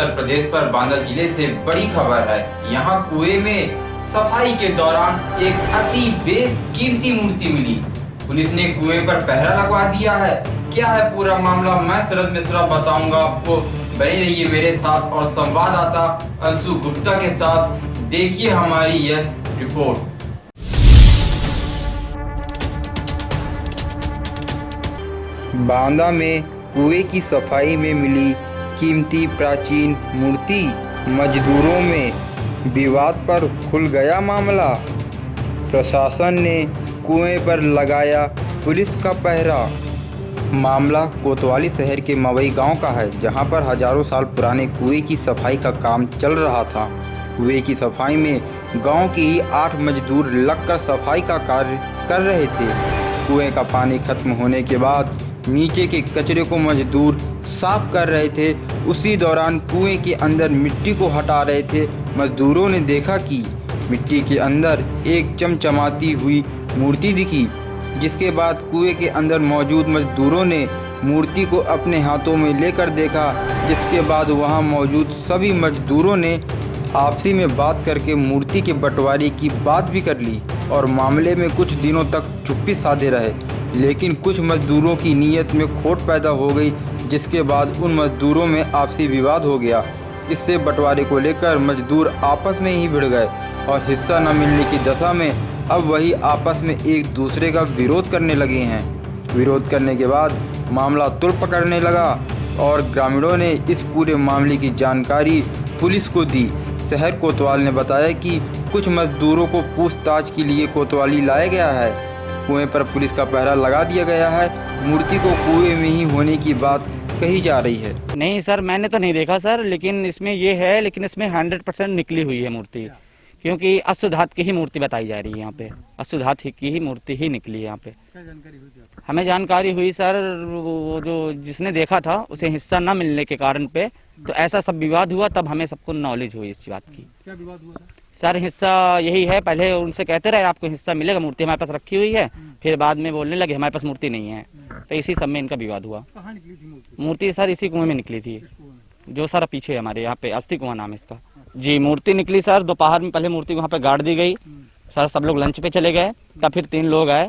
उत्तर प्रदेश पर बांदा जिले से बड़ी खबर है। यहाँ कुएं में सफाई के दौरान एक अति बेशकीमती मूर्ति मिली। पुलिस ने कुएं पर पहरा लगवा दिया है। क्या है पूरा मामला, मैं शरद मिश्रा बताऊंगा आपको। बने रहिए मेरे साथ और संवाददाता अंशु गुप्ता के साथ। देखिए हमारी यह रिपोर्ट। बांदा में कुएं की सफाई में मिली कीमती प्राचीन मूर्ति, मजदूरों में विवाद पर खुल गया मामला। प्रशासन ने कुएं पर लगाया पुलिस का पहरा। मामला कोतवाली शहर के मवई गांव का है, जहां पर हजारों साल पुराने कुएं की सफाई का काम चल रहा था। कुएं की सफाई में गांव के ही 8 मजदूर लगकर सफाई का कार्य कर रहे थे। कुएं का पानी खत्म होने के बाद नीचे के कचरे को मजदूर साफ कर रहे थे। उसी दौरान कुएं के अंदर मिट्टी को हटा रहे थे। मजदूरों ने देखा कि मिट्टी के अंदर एक चमचमाती हुई मूर्ति दिखी, जिसके बाद कुएं के अंदर मौजूद मजदूरों ने मूर्ति को अपने हाथों में लेकर देखा। जिसके बाद वहां मौजूद सभी मजदूरों ने आपसी में बात करके मूर्ति के बंटवारे की बात भी कर ली और मामले में कुछ दिनों तक चुप्पी साधे रहे। लेकिन कुछ मजदूरों की नीयत में खोट पैदा हो गई, जिसके बाद उन मजदूरों में आपसी विवाद हो गया। इससे बंटवारे को लेकर मजदूर आपस में ही भिड़ गए और हिस्सा न मिलने की दशा में अब वही आपस में एक दूसरे का विरोध करने लगे हैं। विरोध करने के बाद मामला तुल पकड़ने लगा और ग्रामीणों ने इस पूरे मामले की जानकारी पुलिस को दी। शहर कोतवाल ने बताया कि कुछ मजदूरों को पूछताछ के लिए कोतवाली लाया गया है। कुएं पर पुलिस का पहरा लगा दिया गया है। मूर्ति को कुएं में ही होने की बात कही जा रही है। नहीं सर, मैंने तो नहीं देखा सर, लेकिन इसमें ये है, लेकिन इसमें 100% निकली हुई है मूर्ति, क्योंकि अशुद्ध धातु की ही मूर्ति बताई जा रही है। यहाँ पे अशुद्ध धातु की ही मूर्ति ही निकली है। यहाँ पे क्या जानकारी हुई? हमें जानकारी हुई सर, वो जो जिसने देखा था उसे हिस्सा न मिलने के कारण पे तो ऐसा सब विवाद हुआ, तब हमें सबको नॉलेज हुई इस बात की। क्या विवाद हुआ था? सर हिस्सा यही है, पहले उनसे कहते रहे आपको हिस्सा मिलेगा, मूर्ति हमारे पास रखी हुई है। फिर बाद में बोलने लगे हमारे पास मूर्ति नहीं है। तो इसी सब में इनका विवाद हुआ। कहाँ निकली थी मूर्ति? मूर्ति सर इसी कुएं में निकली थी, जो सर पीछे हमारे यहाँ पे अस्थि कुआं नाम है इसका। जी, मूर्ति निकली सर दोपहर में। पहले मूर्ति को वहाँ पे गाड़ दी गई सर, सब लोग लंच पे चले गए। तब फिर 3 लोग आए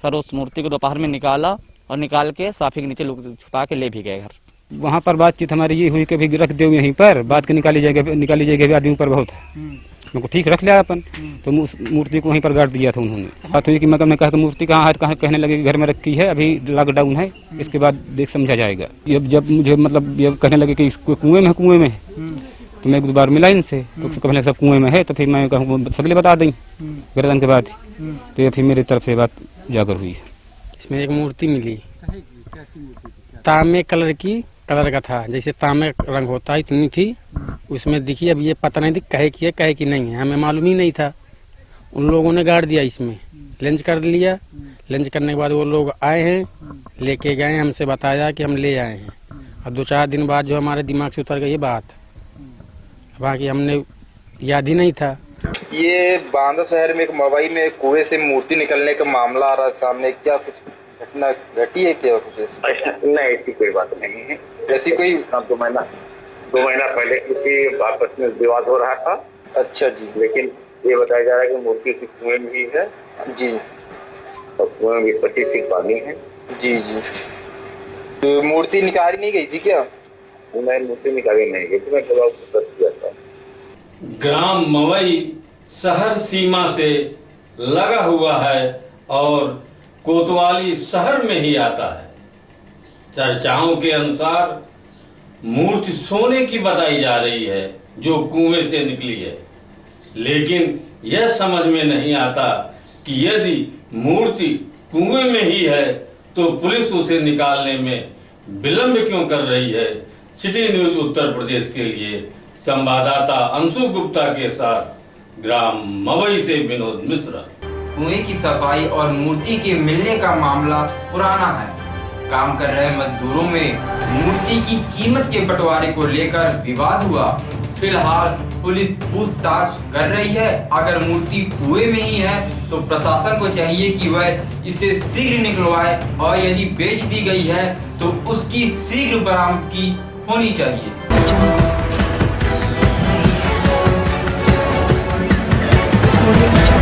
सर, उस मूर्ति को दोपहर में निकाला और निकाल के साफी के नीचे लोग छुपा के ले भी गए घर। वहाँ पर बातचीत हमारी ये हुई कि भी रख दो यहीं पर, बात के निकाली जाएगी आदमी पर बहुत है। उनको ठीक रख लिया अपन, तो उस मूर्ति को वहीं पर गाड़ दिया था उन्होंने। बात हुई कि मैं कहा कि मूर्ति कहाँ है, कहाँ कहने लगे घर में रखी है, अभी लॉकडाउन है, इसके बाद देख समझा जाएगा। जब मुझे मतलब ये कहने लगे कि इसको कुएं में तो मैं एक 2 बार मिला इनसे, तो कहने सब कुएं में है। तो फिर मैं कहूँ सगले बता दें गर्दन के बाद, तो ये फिर मेरी तरफ से बात जाकर हुई है। इसमें एक मूर्ति मिली, तांबे कलर का था, जैसे तांबे रंग होता है, इतनी थी उसमें दिखी। अब ये पता नहीं थी कहे कि नहीं है, हमें मालूम ही नहीं था। उन लोगों ने गाड़ दिया, इसमें लंच कर लिया। लंच करने के बाद वो लोग आए हैं, लेके गए, हमसे बताया कि हम ले आए हैं। और 2-4 दिन बाद जो हमारे दिमाग से उतर गई बात, बाकी हमने याद ही नहीं था। ये बांदा शहर में एक मवई में कुएं से मूर्ति निकलने का मामला आ रहा है सामने, क्या कुछ घटना घटी है क्या? कुछ नहीं, ऐसी कोई बात नहीं है। ऐसी कोई 2 महीना पहले किसी आपस में विवाद हो रहा था। अच्छा जी। लेकिन ये बताया जा रहा है कि मूर्ति की कुएं में ही है जी, और कुएं में 25 फीट पानी है। जी। तो मूर्ति निकाली नहीं गई थी क्या? मैं मूर्ति निकाली नहीं गई थी, मैं दबाव को दर्ज किया था। ग्राम मवई शहर सीमा से लगा हुआ है और कोतवाली शहर में ही आता है। चर्चाओं के अनुसार मूर्ति सोने की बताई जा रही है, जो कुएं से निकली है। लेकिन यह समझ में नहीं आता कि यदि मूर्ति कुएं में ही है तो पुलिस उसे निकालने में विलंब क्यों कर रही है। सिटी न्यूज उत्तर प्रदेश के लिए संवाददाता अंशु गुप्ता के साथ ग्राम मवई से विनोद मिश्रा। कुएं की सफाई और मूर्ति के मिलने का मामला पुराना है। काम कर रहे मजदूरों में मूर्ति की कीमत के बंटवारे को लेकर विवाद हुआ। फिलहाल पुलिस पूछताछ कर रही है। अगर मूर्ति कुएं में ही है तो प्रशासन को चाहिए कि वह इसे शीघ्र निकलवाए और यदि बेच दी गई है तो उसकी शीघ्र बरामदगी होनी चाहिए। Audio